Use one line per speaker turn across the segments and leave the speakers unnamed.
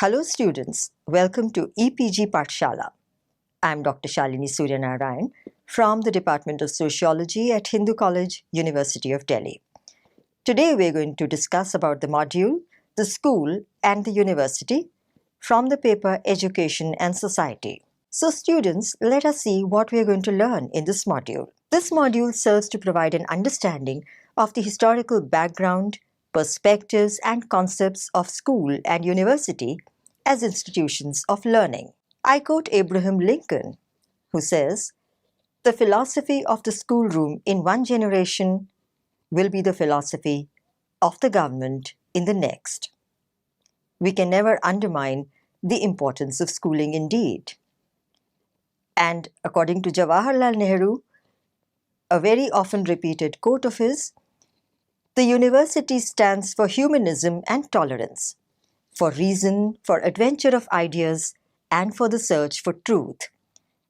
Hello students, welcome to EPG Pathshala. I am Dr. Shalini Suryanarayan from the Department of Sociology at Hindu College, University of Delhi. Today we are going to discuss about the module, the school and the university from the paper Education and Society. So students, let us see what we are going to learn in this module. This module serves to provide an understanding of the historical background, perspectives and concepts of school and university as institutions of learning. I quote Abraham Lincoln, who says, "The philosophy of the schoolroom in one generation will be the philosophy of the government in the next." We can never undermine the importance of schooling indeed. And according to Jawaharlal Nehru, a very often repeated quote of his, "The university stands for humanism and tolerance, for reason, for adventure of ideas, and for the search for truth.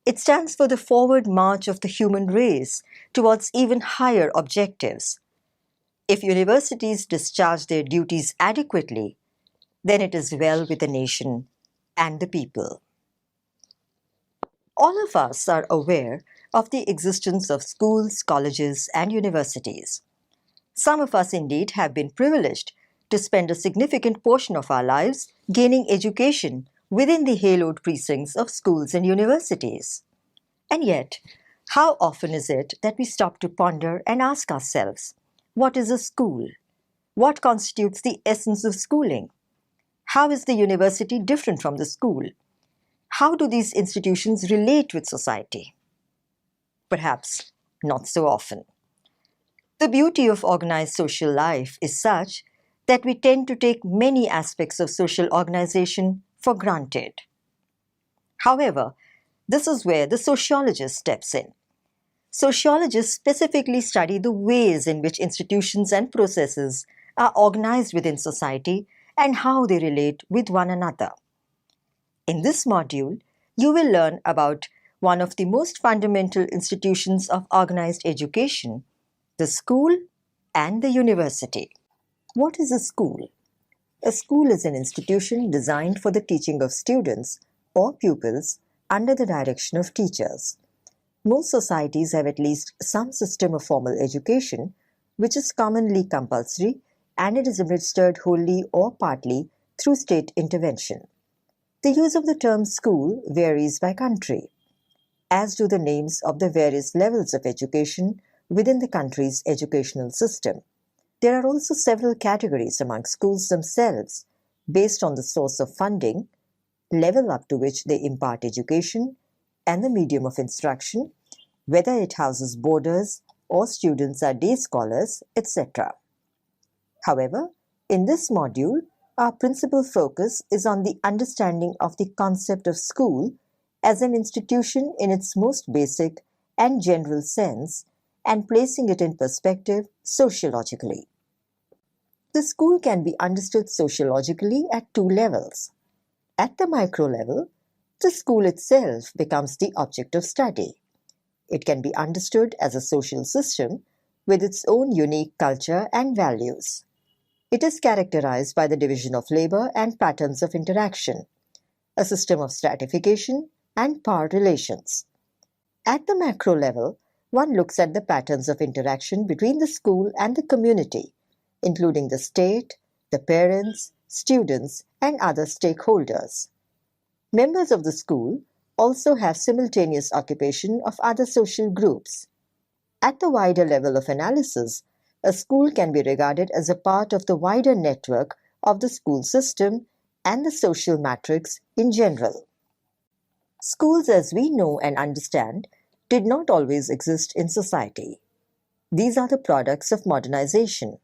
It stands for the forward march of the human race towards even higher objectives. If universities discharge their duties adequately, then it is well with the nation and the people." All of us are aware of the existence of schools, colleges, and universities. Some of us indeed have been privileged to spend a significant portion of our lives gaining education within the haloed precincts of schools and universities. And yet, how often is it that we stop to ponder and ask ourselves, what is a school? What constitutes the essence of schooling? How is the university different from the school? How do these institutions relate with society? Perhaps not so often. The beauty of organized social life is such that we tend to take many aspects of social organization for granted. However, this is where the sociologist steps in. Sociologists specifically study the ways in which institutions and processes are organized within society and how they relate with one another. In this module, you will learn about one of the most fundamental institutions of organized education, the school and the university. What is a school? A school is an institution designed for the teaching of students or pupils under the direction of teachers. Most societies have at least some system of formal education, which is commonly compulsory, and it is administered wholly or partly through state intervention. The use of the term school varies by country, as do the names of the various levels of education within the country's educational system. There are also several categories among schools themselves based on the source of funding, level up to which they impart education, and the medium of instruction, whether it houses boarders or students are day scholars, etc. However, in this module, our principal focus is on the understanding of the concept of school as an institution in its most basic and general sense, and placing it in perspective sociologically. The school can be understood sociologically at two levels. At the micro level, the school itself becomes the object of study. It can be understood as a social system with its own unique culture and values. It is characterized by the division of labor and patterns of interaction, a system of stratification and power relations. At the macro level, one looks at the patterns of interaction between the school and the community, including the state, the parents, students, and other stakeholders. Members of the school also have simultaneous occupation of other social groups. At the wider level of analysis, a school can be regarded as a part of the wider network of the school system and the social matrix in general. Schools, as we know and understand, did not always exist in society. These are the products of modernization.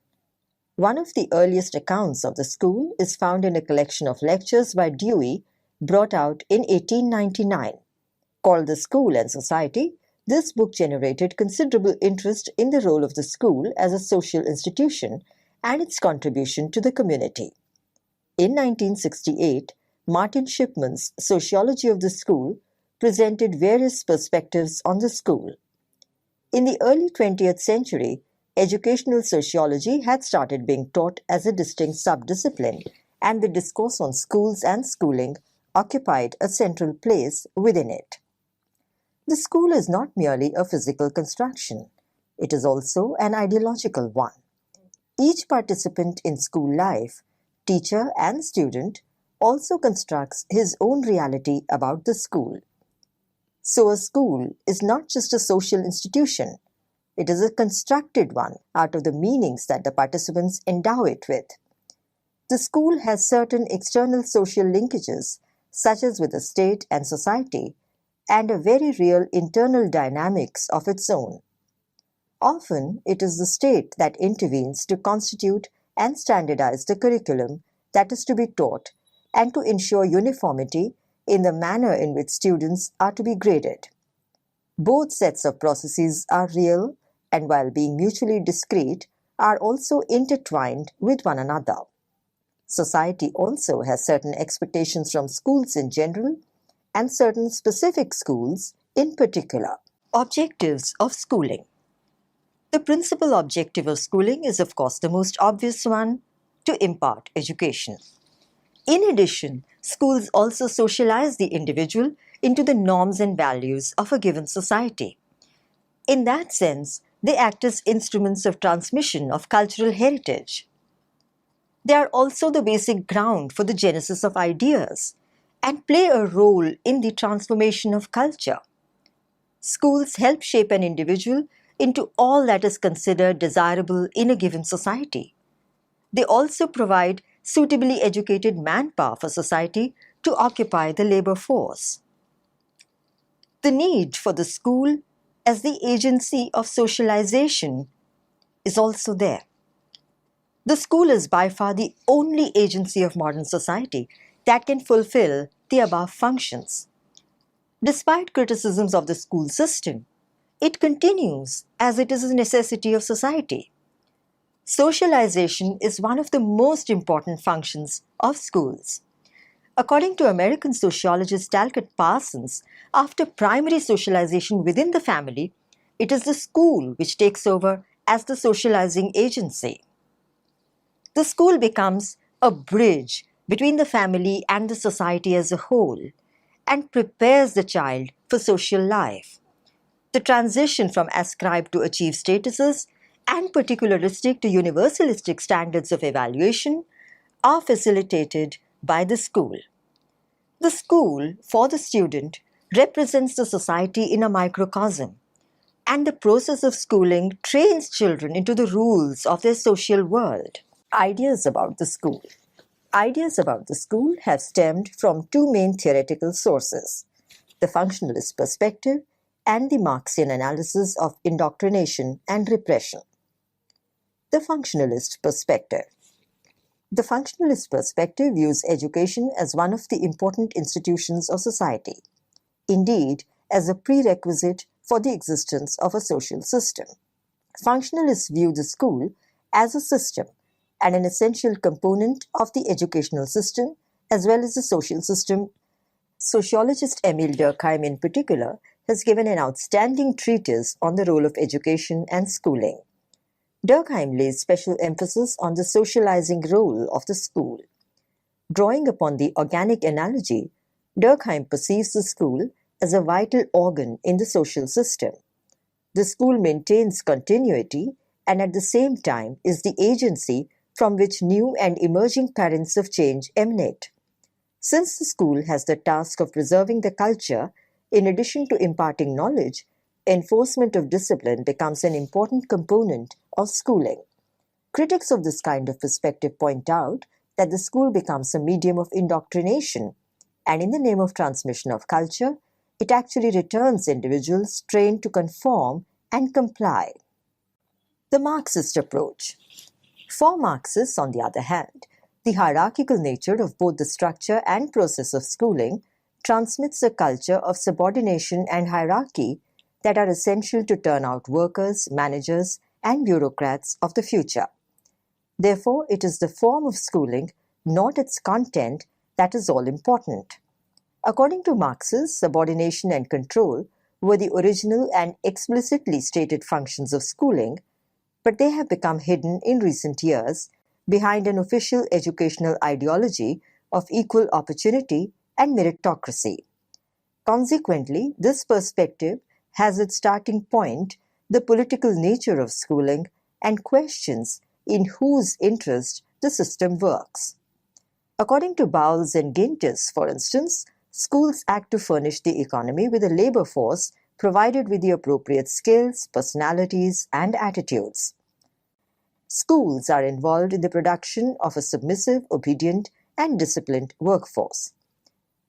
One of the earliest accounts of the school is found in a collection of lectures by Dewey brought out in 1899. Called The School and Society, this book generated considerable interest in the role of the school as a social institution and its contribution to the community. In 1968, Martin Shipman's Sociology of the School presented various perspectives on the school. In the early 20th century, educational sociology had started being taught as a distinct subdiscipline and the discourse on schools and schooling occupied a central place within it. The school is not merely a physical construction, it is also an ideological one. Each participant in school life, teacher and student, also constructs his own reality about the school. So a school is not just a social institution, it is a constructed one out of the meanings that the participants endow it with. The school has certain external social linkages, such as with the state and society, and a very real internal dynamics of its own. Often, it is the state that intervenes to constitute and standardize the curriculum that is to be taught and to ensure uniformity in the manner in which students are to be graded. Both sets of processes are real and, while being mutually discrete, are also intertwined with one another. Society also has certain expectations from schools in general and certain specific schools in particular. Objectives of schooling. The principal objective of schooling is, of course, the most obvious one: to impart education. In addition, schools also socialize the individual into the norms and values of a given society. In that sense, they act as instruments of transmission of cultural heritage. They are also the basic ground for the genesis of ideas and play a role in the transformation of culture. Schools help shape an individual into all that is considered desirable in a given society. They also provide suitably educated manpower for society to occupy the labor force. The need for the school as the agency of socialization is also there. The school is by far the only agency of modern society that can fulfill the above functions. Despite criticisms of the school system, it continues as it is a necessity of society. Socialization is one of the most important functions of schools. According to American sociologist Talcott Parsons, after primary socialization within the family, it is the school which takes over as the socializing agency. The school becomes a bridge between the family and the society as a whole and prepares the child for social life. The transition from ascribed to achieved statuses and particularistic to universalistic standards of evaluation are facilitated by the school. The school, for the student, represents the society in a microcosm, and the process of schooling trains children into the rules of their social world. Ideas about the school. Ideas about the school have stemmed from two main theoretical sources: the functionalist perspective and the Marxian analysis of indoctrination and repression. The functionalist perspective. The functionalist perspective views education as one of the important institutions of society, indeed, as a prerequisite for the existence of a social system. Functionalists view the school as a system and an essential component of the educational system as well as the social system. Sociologist Emil Durkheim, in particular, has given an outstanding treatise on the role of education and schooling. Durkheim lays special emphasis on the socializing role of the school. Drawing upon the organic analogy, Durkheim perceives the school as a vital organ in the social system. The school maintains continuity and at the same time is the agency from which new and emerging currents of change emanate. Since the school has the task of preserving the culture, in addition to imparting knowledge, enforcement of discipline becomes an important component of schooling. Critics of this kind of perspective point out that the school becomes a medium of indoctrination, and in the name of transmission of culture, it actually returns individuals trained to conform and comply. The Marxist approach. For Marxists, on the other hand, the hierarchical nature of both the structure and process of schooling transmits a culture of subordination and hierarchy that are essential to turn out workers, managers, and bureaucrats of the future. Therefore, it is the form of schooling, not its content, that is all important. According to Marxists, subordination and control were the original and explicitly stated functions of schooling, but they have become hidden in recent years behind an official educational ideology of equal opportunity and meritocracy. Consequently, this perspective has its starting point the political nature of schooling and questions in whose interest the system works. According to Bowles and Gintis, for instance, schools act to furnish the economy with a labor force provided with the appropriate skills, personalities, and attitudes. Schools are involved in the production of a submissive, obedient, and disciplined workforce.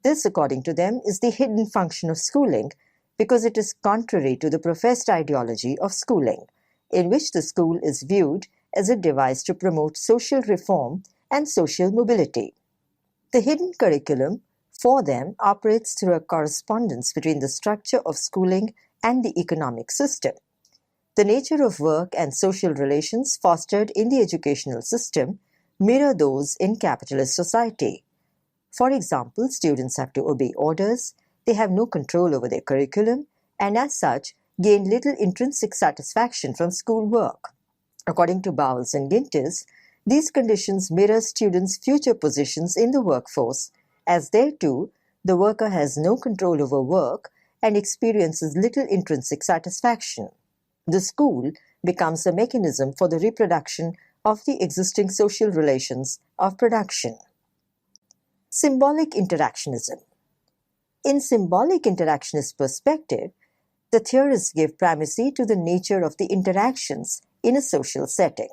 This, according to them, is the hidden function of schooling because it is contrary to the professed ideology of schooling, in which the school is viewed as a device to promote social reform and social mobility. The hidden curriculum, for them, operates through a correspondence between the structure of schooling and the economic system. The nature of work and social relations fostered in the educational system mirror those in capitalist society. For example, students have to obey orders, they have no control over their curriculum, and as such, gain little intrinsic satisfaction from school work. According to Bowles and Gintis, these conditions mirror students' future positions in the workforce, as there too, the worker has no control over work and experiences little intrinsic satisfaction. The school becomes a mechanism for the reproduction of the existing social relations of production. Symbolic interactionism. In symbolic interactionist perspective, the theorists give primacy to the nature of the interactions in a social setting.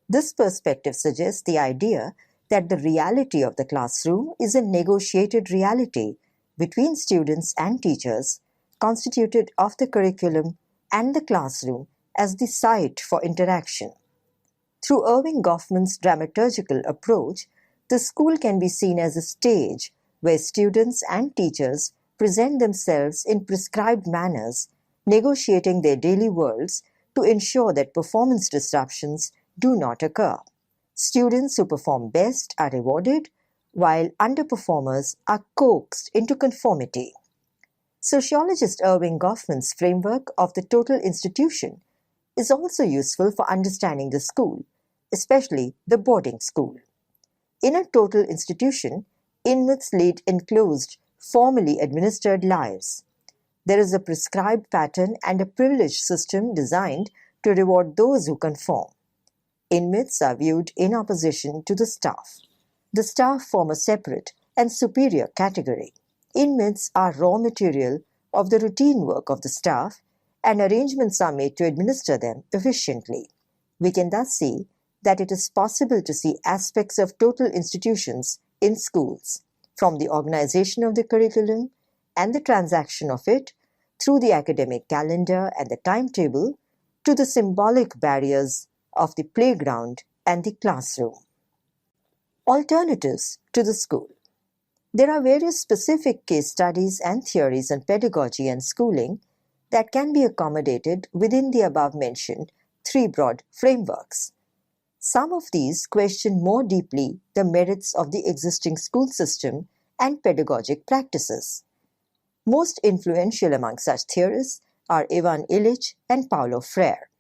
This perspective suggests the idea that the reality of the classroom is a negotiated reality between students and teachers, constituted of the curriculum and the classroom as the site for interaction. Through Irving Goffman's dramaturgical approach, the school can be seen as a stage where students and teachers present themselves in prescribed manners, negotiating their daily worlds to ensure that performance disruptions do not occur. Students who perform best are rewarded, while underperformers are coaxed into conformity. Sociologist Irving Goffman's framework of the total institution is also useful for understanding the school, especially the boarding school. In a total institution, inmates lead enclosed, formally administered lives. There is a prescribed pattern and a privilege system designed to reward those who conform. Inmates are viewed in opposition to the staff. The staff form a separate and superior category. Inmates are raw material of the routine work of the staff, and arrangements are made to administer them efficiently. We can thus see that it is possible to see aspects of total institutions in schools, from the organization of the curriculum and the transaction of it, through the academic calendar and the timetable, to the symbolic barriers of the playground and the classroom. Alternatives to the school. There are various specific case studies and theories on pedagogy and schooling that can be accommodated within the above-mentioned three broad frameworks. Some of these question more deeply the merits of the existing school system and pedagogic practices. Most influential among such theorists are Ivan Illich and Paulo Freire.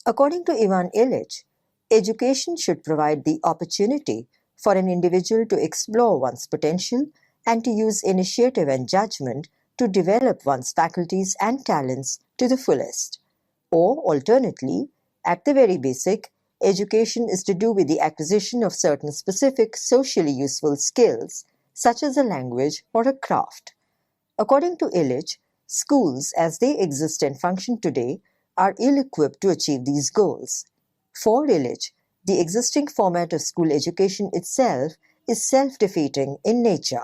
According to Ivan Illich, education should provide the opportunity for an individual to explore one's potential and to use initiative and judgment to develop one's faculties and talents to the fullest. Or, alternately, at the very basic, education is to do with the acquisition of certain specific socially useful skills, such as a language or a craft. According to Illich, schools as they exist and function today are ill-equipped to achieve these goals. For Illich, the existing format of school education itself is self-defeating in nature.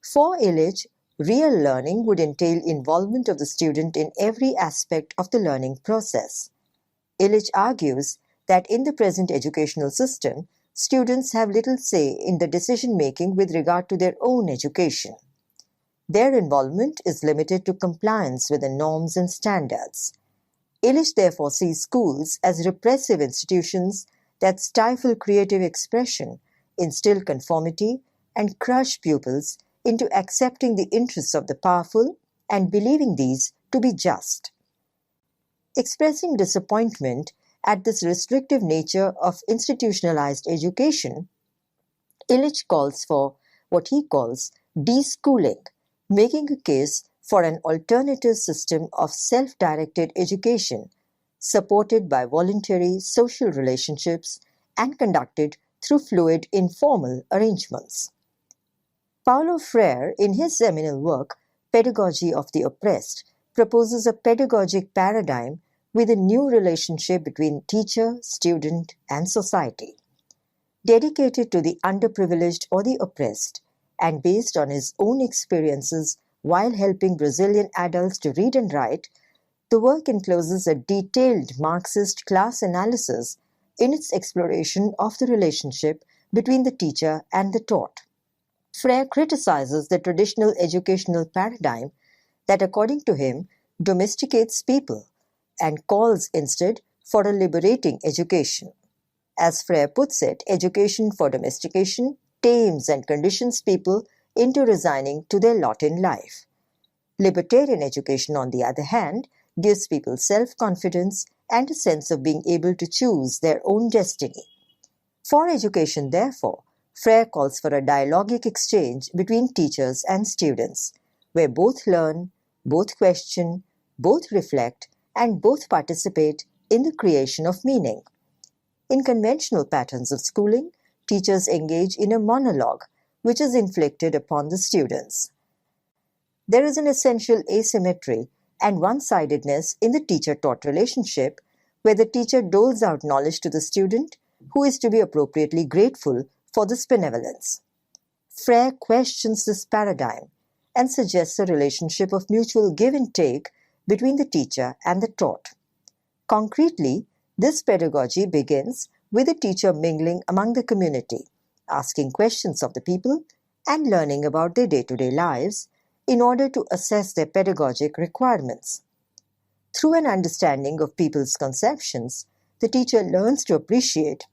For Illich, real learning would entail involvement of the student in every aspect of the learning process. Illich argues that in the present educational system, students have little say in the decision-making with regard to their own education. Their involvement is limited to compliance with the norms and standards. Illich therefore sees schools as repressive institutions that stifle creative expression, instill conformity, and crush pupils into accepting the interests of the powerful and believing these to be just. Expressing disappointment at this restrictive nature of institutionalized education, Illich calls for what he calls deschooling, making a case for an alternative system of self-directed education supported by voluntary social relationships and conducted through fluid informal arrangements. Paulo Freire, in his seminal work Pedagogy of the Oppressed, proposes a pedagogic paradigm with a new relationship between teacher, student, and society. Dedicated to the underprivileged or the oppressed, and based on his own experiences while helping Brazilian adults to read and write, the work encloses a detailed Marxist class analysis in its exploration of the relationship between the teacher and the taught. Freire criticizes the traditional educational paradigm that, according to him, domesticates people and calls instead for a liberating education. As Freire puts it, education for domestication tames and conditions people into resigning to their lot in life. Libertarian education, on the other hand, gives people self-confidence and a sense of being able to choose their own destiny. For education, therefore, Freire calls for a dialogic exchange between teachers and students, where both learn, both question, both reflect, and both participate in the creation of meaning. In conventional patterns of schooling, teachers engage in a monologue which is inflicted upon the students. There is an essential asymmetry and one-sidedness in the teacher-taught relationship, where the teacher doles out knowledge to the student, who is to be appropriately grateful for this benevolence. Freire questions this paradigm and suggests a relationship of mutual give and take between the teacher and the taught. Concretely, this pedagogy begins with the teacher mingling among the community, asking questions of the people and learning about their day-to-day lives in order to assess their pedagogic requirements. Through an understanding of people's conceptions, the teacher learns to appreciate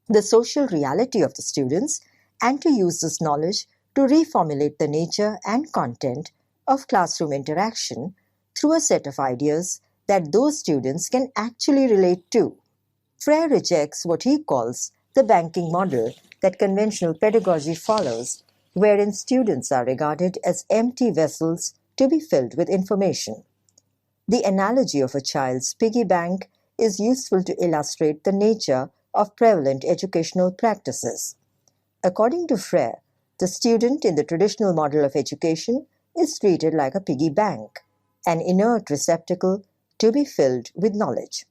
the social reality of the students and to use this knowledge to reformulate the nature and content of classroom interaction through a set of ideas that those students can actually relate to. Freire rejects what he calls the banking model that conventional pedagogy follows, wherein students are regarded as empty vessels to be filled with information. The analogy of a child's piggy bank is useful to illustrate the nature of prevalent educational practices. According to Freire, the student in the traditional model of education is treated like a piggy bank, an inert receptacle to be filled with knowledge.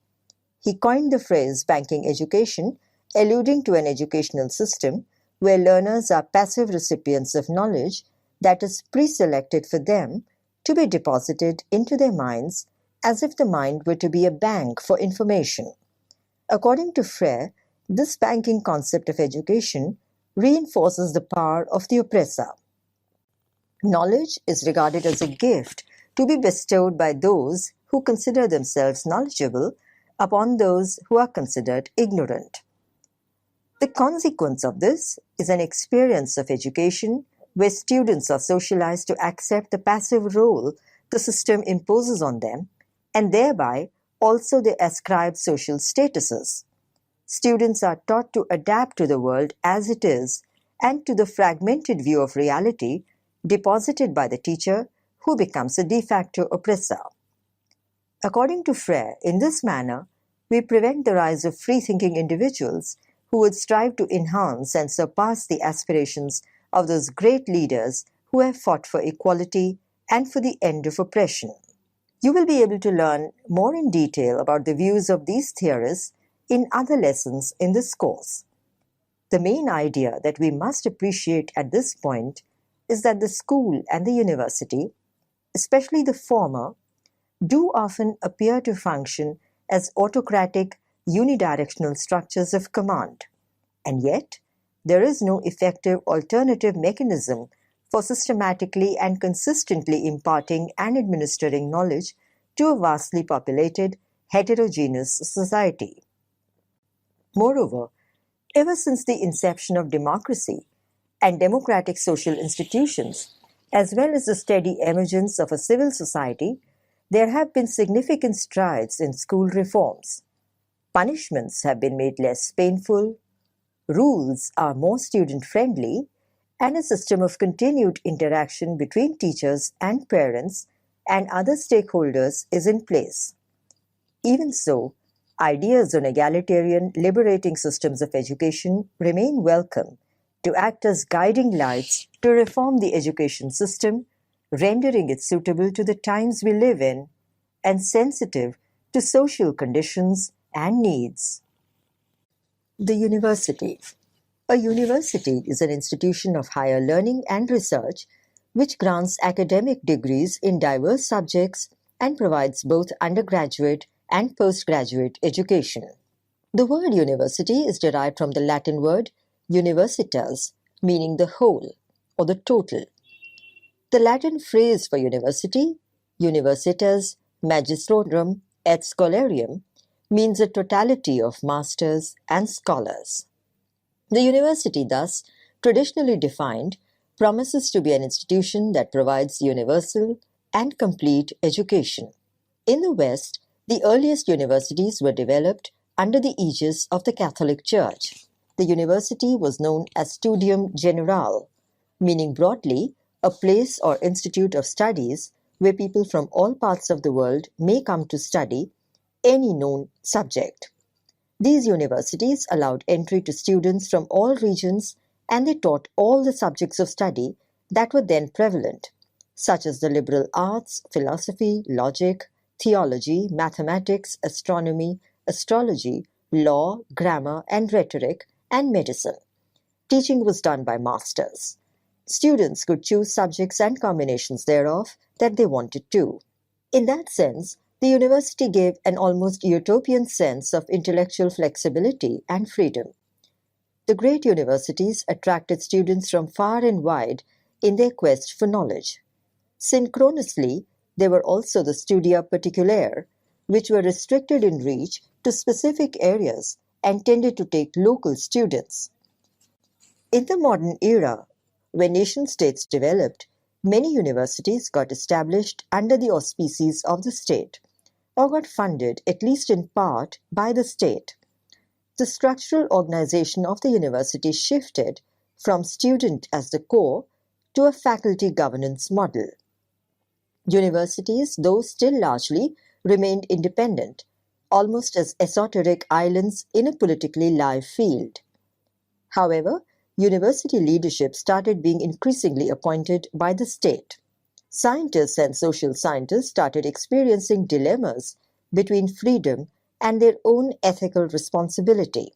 He coined the phrase banking education, alluding to an educational system where learners are passive recipients of knowledge that is pre-selected for them to be deposited into their minds as if the mind were to be a bank for information. According to Freire, this banking concept of education reinforces the power of the oppressor. Knowledge is regarded as a gift to be bestowed by those who consider themselves knowledgeable upon those who are considered ignorant. The consequence of this is an experience of education where students are socialized to accept the passive role the system imposes on them, and thereby also they ascribe social statuses. Students are taught to adapt to the world as it is and to the fragmented view of reality deposited by the teacher, who becomes a de facto oppressor. According to Freire, in this manner, we prevent the rise of free-thinking individuals who would strive to enhance and surpass the aspirations of those great leaders who have fought for equality and for the end of oppression. You will be able to learn more in detail about the views of these theorists in other lessons in this course. The main idea that we must appreciate at this point is that the school and the university, especially the former, do often appear to function as autocratic, unidirectional structures of command. And yet, there is no effective alternative mechanism for systematically and consistently imparting and administering knowledge to a vastly populated, heterogeneous society. Moreover, ever since the inception of democracy and democratic social institutions, as well as the steady emergence of a civil society, there have been significant strides in school reforms. Punishments have been made less painful, rules are more student-friendly, and a system of continued interaction between teachers and parents and other stakeholders is in place. Even so, ideas on egalitarian, liberating systems of education remain welcome to act as guiding lights to reform the education system, rendering it suitable to the times we live in and sensitive to social conditions and needs. The university. A university is an institution of higher learning and research which grants academic degrees in diverse subjects and provides both undergraduate and postgraduate education. The word university is derived from the Latin word universitas, meaning the whole or the total. The Latin phrase for university, universitas magistrorum et scholarium, means a totality of masters and scholars. The university, thus, traditionally defined, promises to be an institution that provides universal and complete education. In the West, the earliest universities were developed under the aegis of the Catholic Church. The university was known as Studium Generale, meaning broadly a place or institute of studies where people from all parts of the world may come to study any known subject. These universities allowed entry to students from all regions, and they taught all the subjects of study that were then prevalent, such as the liberal arts, philosophy, logic, theology, mathematics, astronomy, astrology, law, grammar and rhetoric, and medicine. Teaching was done by masters. Students could choose subjects and combinations thereof that they wanted to. In that sense, the university gave an almost utopian sense of intellectual flexibility and freedom. The great universities attracted students from far and wide in their quest for knowledge. Synchronously, there were also the studia particulare, which were restricted in reach to specific areas and tended to take local students. In the modern era, when nation-states developed, many universities got established under the auspices of the state, or got funded, at least in part, by the state. The structural organization of the university shifted from student as the core to a faculty governance model. Universities, though still largely, remained independent, almost as esoteric islands in a politically live field. However, university leadership started being increasingly appointed by the state. Scientists and social scientists started experiencing dilemmas between freedom and their own ethical responsibility.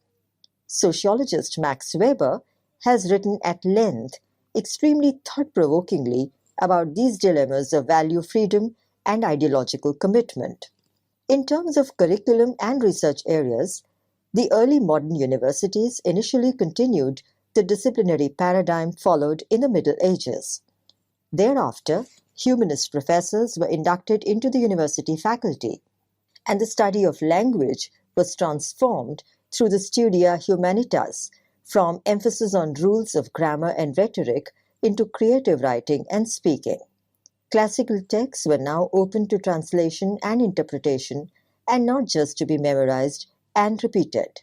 Sociologist Max Weber has written at length, extremely thought-provokingly, about these dilemmas of value freedom and ideological commitment. In terms of curriculum and research areas, the early modern universities initially continued the disciplinary paradigm followed in the Middle Ages. Thereafter, humanist professors were inducted into the university faculty, and the study of language was transformed through the Studia Humanitas, from emphasis on rules of grammar and rhetoric into creative writing and speaking. Classical texts were now open to translation and interpretation, and not just to be memorized and repeated.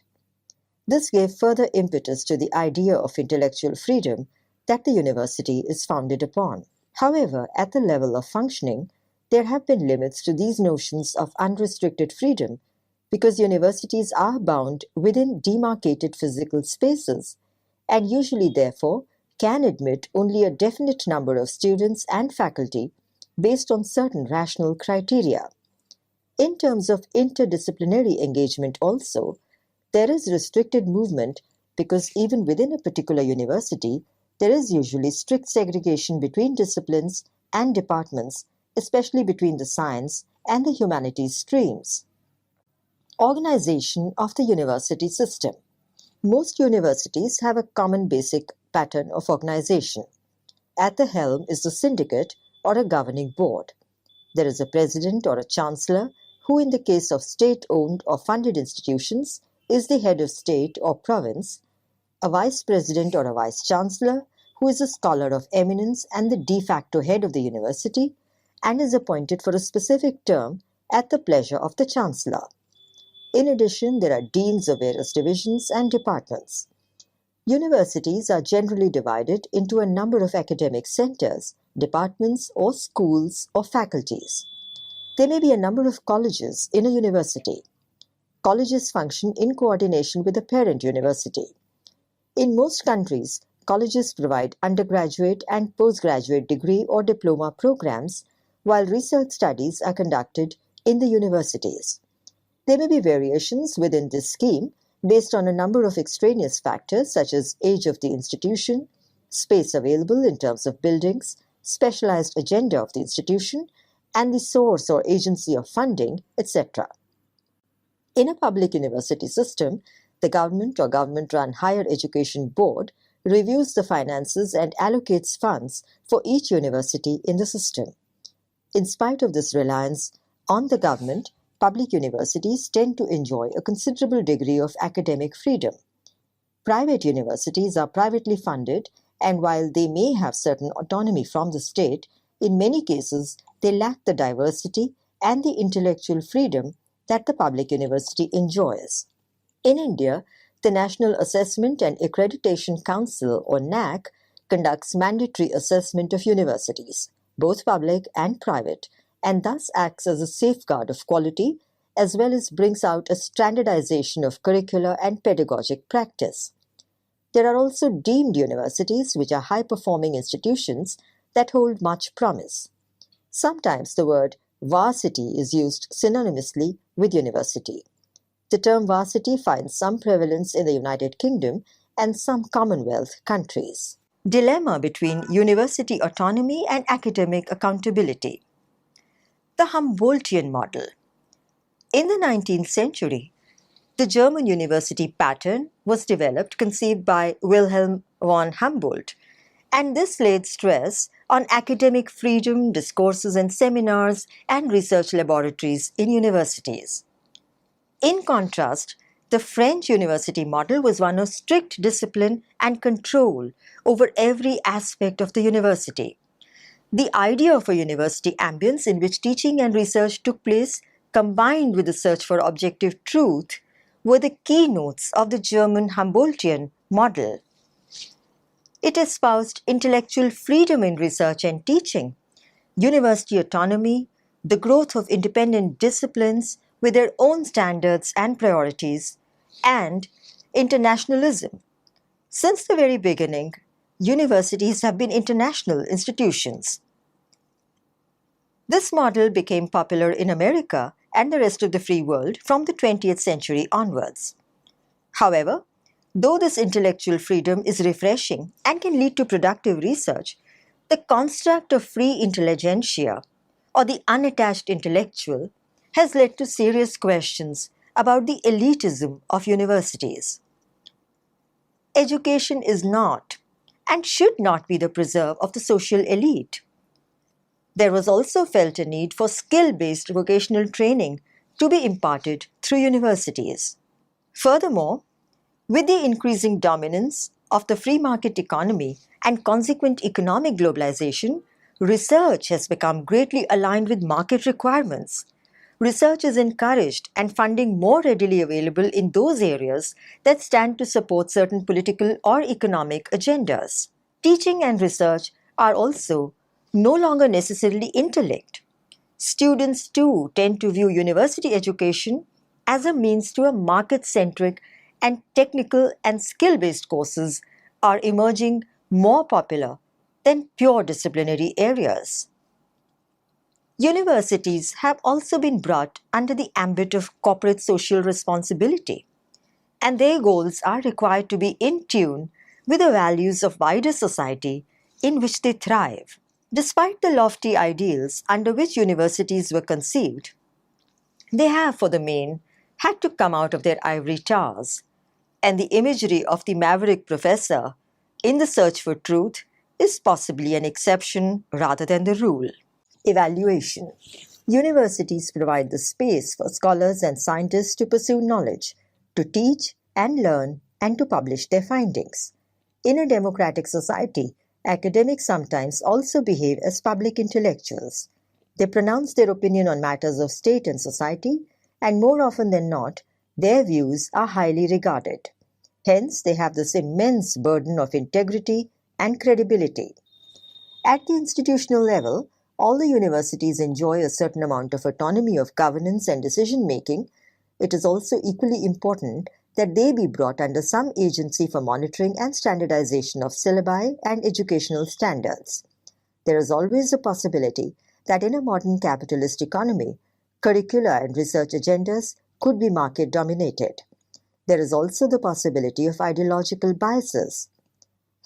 This gave further impetus to the idea of intellectual freedom that the university is founded upon. However, at the level of functioning, there have been limits to these notions of unrestricted freedom because universities are bound within demarcated physical spaces and usually, therefore, can admit only a definite number of students and faculty based on certain rational criteria. In terms of interdisciplinary engagement also, there is restricted movement because even within a particular university, there is usually strict segregation between disciplines and departments, especially between the science and the humanities streams. Organization of the university system. Most universities have a common basic pattern of organization. At the helm is the syndicate or a governing board. There is a president or a chancellor who, in the case of state-owned or funded institutions, is the head of state or province, a vice president or a vice chancellor who is a scholar of eminence and the de facto head of the university and is appointed for a specific term at the pleasure of the chancellor. In addition, there are deans of various divisions and departments. Universities are generally divided into a number of academic centers, departments, or schools or faculties. There may be a number of colleges in a university. Colleges function in coordination with the parent university. In most countries, colleges provide undergraduate and postgraduate degree or diploma programs, while research studies are conducted in the universities. There may be variations within this scheme based on a number of extraneous factors such as age of the institution, space available in terms of buildings, specialized agenda of the institution, and the source or agency of funding, etc. In a public university system, the government or government-run higher education board reviews the finances and allocates funds for each university in the system. In spite of this reliance on the government, public universities tend to enjoy a considerable degree of academic freedom. Private universities are privately funded, and while they may have certain autonomy from the state, in many cases they lack the diversity and the intellectual freedom that the public university enjoys. In India, the National Assessment and Accreditation Council, or NAAC, conducts mandatory assessment of universities, both public and private, and thus acts as a safeguard of quality as well as brings out a standardization of curricular and pedagogic practice. There are also deemed universities, which are high-performing institutions that hold much promise. Sometimes the word varsity is used synonymously with university. The term varsity finds some prevalence in the United Kingdom and some Commonwealth countries. Dilemma between university autonomy and academic accountability. The Humboldtian model. In the 19th century, the German university pattern was developed, conceived by Wilhelm von Humboldt, and this laid stress on academic freedom, discourses and seminars, and research laboratories in universities. In contrast, the French university model was one of strict discipline and control over every aspect of the university. The idea of a university ambience in which teaching and research took place, combined with the search for objective truth, were the keynotes of the German Humboldtian model. It espoused intellectual freedom in research and teaching, university autonomy, the growth of independent disciplines with their own standards and priorities, and internationalism. Since the very beginning, universities have been international institutions. This model became popular in America and the rest of the free world from the 20th century onwards. However, though this intellectual freedom is refreshing and can lead to productive research, the construct of free intelligentsia, or the unattached intellectual, has led to serious questions about the elitism of universities. Education is not and should not be the preserve of the social elite. There was also felt a need for skill-based vocational training to be imparted through universities. Furthermore, with the increasing dominance of the free market economy and consequent economic globalization, research has become greatly aligned with market requirements. Research is encouraged and funding more readily available in those areas that stand to support certain political or economic agendas. Teaching and research are also no longer necessarily interlinked. Students too tend to view university education as a means to a market-centric, and technical and skill-based courses are emerging more popular than pure disciplinary areas. Universities have also been brought under the ambit of corporate social responsibility, and their goals are required to be in tune with the values of wider society in which they thrive. Despite the lofty ideals under which universities were conceived, they have, for the main, had to come out of their ivory towers, and the imagery of the maverick professor in the search for truth is possibly an exception rather than the rule. Evaluation. Universities provide the space for scholars and scientists to pursue knowledge, to teach and learn, and to publish their findings. In a democratic society, academics sometimes also behave as public intellectuals. They pronounce their opinion on matters of state and society, and more often than not, Their views are highly regarded. Hence, they have this immense burden of integrity and credibility. At the institutional level, all the universities enjoy a certain amount of autonomy of governance and decision-making. It is also equally important that they be brought under some agency for monitoring and standardization of syllabi and educational standards. There is always a possibility that in a modern capitalist economy, curricula and research agendas could be market-dominated. There is also the possibility of ideological biases.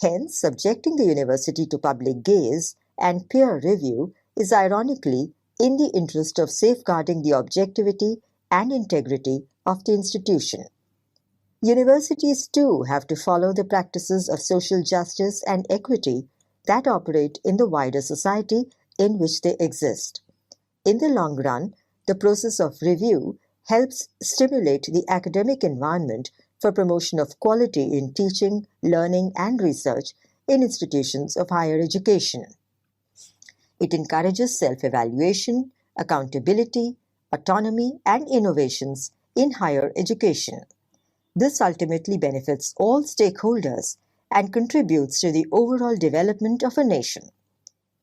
Hence, subjecting the university to public gaze and peer review is ironically in the interest of safeguarding the objectivity and integrity of the institution. Universities too have to follow the practices of social justice and equity that operate in the wider society in which they exist. In the long run, the process of review helps stimulate the academic environment for promotion of quality in teaching, learning, and research in institutions of higher education. It encourages self-evaluation, accountability, autonomy, and innovations in higher education. This ultimately benefits all stakeholders and contributes to the overall development of a nation.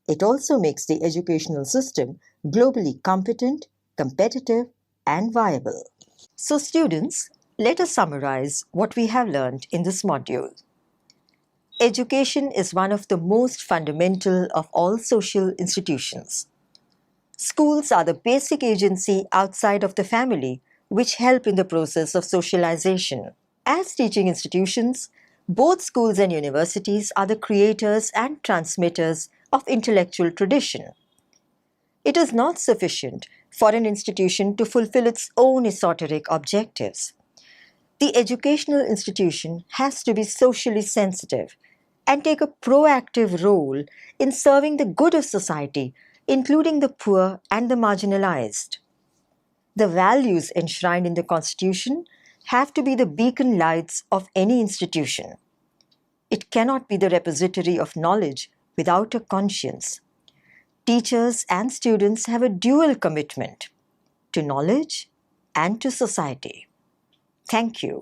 It also makes the educational system globally competent, competitive, and viable. So students, let us summarize what we have learned in this module. Education is one of the most fundamental of all social institutions. Schools are the basic agency outside of the family which help in the process of socialization. As teaching institutions, both schools and universities are the creators and transmitters of intellectual tradition. It is not sufficient for an institution to fulfill its own esoteric objectives. The educational institution has to be socially sensitive and take a proactive role in serving the good of society, including the poor and the marginalized. The values enshrined in the Constitution have to be the beacon lights of any institution. It cannot be the repository of knowledge without a conscience. Teachers and students have a dual commitment to knowledge and to society. Thank you.